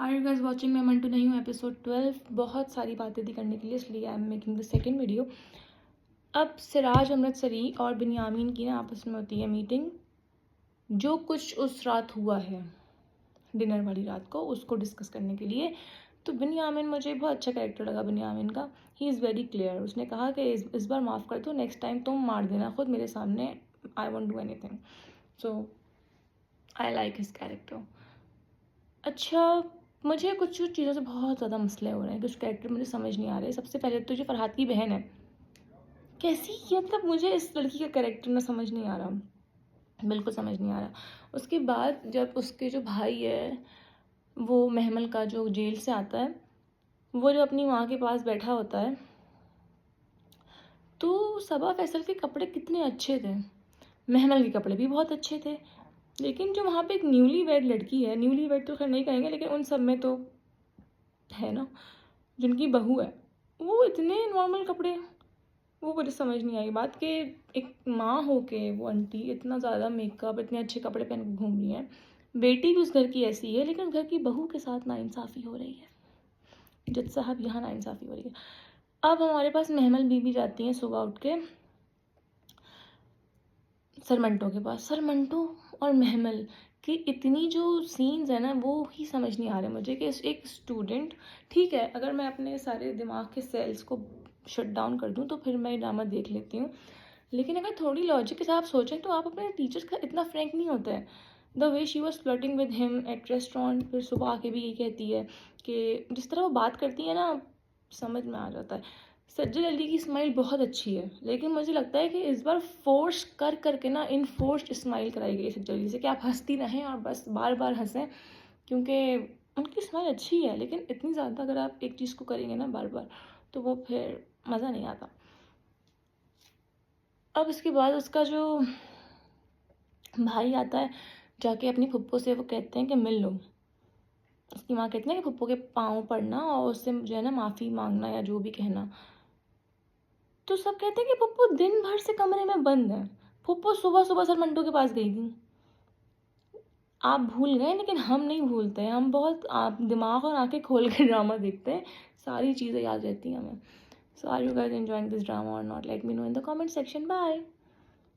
Are you guys watching? मैं मंटू नहीं हूँ। एपिसोड 12 बहुत सारी बातें थी करने के लिए, इसलिए I am making the second video. अब सिराज अमृतसरी और बिन्यामीन की ना आपस में होती है मीटिंग। जो कुछ उस रात हुआ है डिनर वाली रात को, उसको डिस्कस करने के लिए। तो बिन्यामीन, मुझे बहुत अच्छा कैरेक्टर लगा बिन्यामीन का। He is very clear. उसने कहा कि इस बार माफ़ कर दो, नेक्स्ट टाइम तुम मार देना खुद मेरे सामने, I want do any thing. So I like his character. अच्छा, मुझे कुछ चीज़ों से बहुत ज़्यादा मसले हो रहे हैं, कुछ कैरेक्टर मुझे समझ नहीं आ रहे। सबसे पहले तो जो फरहाद की बहन है, कैसी ये, मतलब मुझे इस लड़की का कैरेक्टर ना समझ नहीं आ रहा, बिल्कुल समझ नहीं आ रहा। उसके बाद जब उसके जो भाई है, वो महमल का, जो जेल से आता है, वो जो अपनी माँ के पास बैठा होता है, तो सबा फैसल के कपड़े कितने अच्छे थे, महमल के कपड़े भी बहुत अच्छे थे। लेकिन जो वहाँ पे एक न्यूली वेड लड़की है, न्यूली वेड तो खैर नहीं कहेंगे, लेकिन उन सब में तो है ना, जिनकी बहू है, वो इतने नॉर्मल कपड़े। वो मुझे समझ नहीं आई बात कि एक माँ हो के वो आंटी इतना ज़्यादा मेकअप, इतने अच्छे कपड़े पहन के घूम रही है। बेटी भी उस घर की ऐसी है, लेकिन घर की बहू के साथ नाइंसाफ़ी हो रही है। जज साहब, यहाँ नाइंसाफ़ी हो रही है। अब हमारे पास महमल बीबी जाती हैं सुबह उठ के सरमंटो के पास। सरमंटो और महमल की इतनी जो सीन्स है ना, वो ही समझ नहीं आ रहे मुझे कि एक स्टूडेंट, ठीक है, अगर मैं अपने सारे दिमाग के सेल्स को शट डाउन कर दूं तो फिर मैं ड्रामा देख लेती हूँ। लेकिन अगर थोड़ी लॉजिक के साथ सोचें तो आप अपने टीचर्स का इतना फ्रैंक नहीं होता है। The way she was flirting with him at restaurant, फिर सुबह आके भी ये कहती है कि जिस तरह वो बात करती है ना, समझ में आ जाता है। सज्जल अली की स्माइल बहुत अच्छी है, लेकिन मुझे लगता है कि इस बार फोर्स कर करके ना, इनफोर्स्ड स्माइल कराई गई सज्जल अली से कि आप हंसती रहें और बस बार बार हंसें, क्योंकि उनकी स्माइल अच्छी है, लेकिन इतनी ज़्यादा अगर आप एक चीज़ को करेंगे ना बार बार, तो वो फिर मज़ा नहीं आता। अब इसके बाद उसका जो भाई आता है, जाके अपनी फुप्पो से वो कहते हैं कि मिल लो। उसकी माँ कहती है कि फुप्पो के पाँव पड़ना और उससे जो है ना माफ़ी मांगना या जो भी कहना। तो सब कहते हैं कि फुप्पो दिन भर से कमरे में बंद है, फुप्पो सुबह सुबह सर मंटू के पास गई थी। आप भूल गए, लेकिन हम नहीं भूलते, हम बहुत आप दिमाग और आंखें खोल कर ड्रामा देखते हैं, सारी चीज़ें याद रहती हैं हमें। So are you guys enjoying this drama or not? Let me know in the comment section. Bye.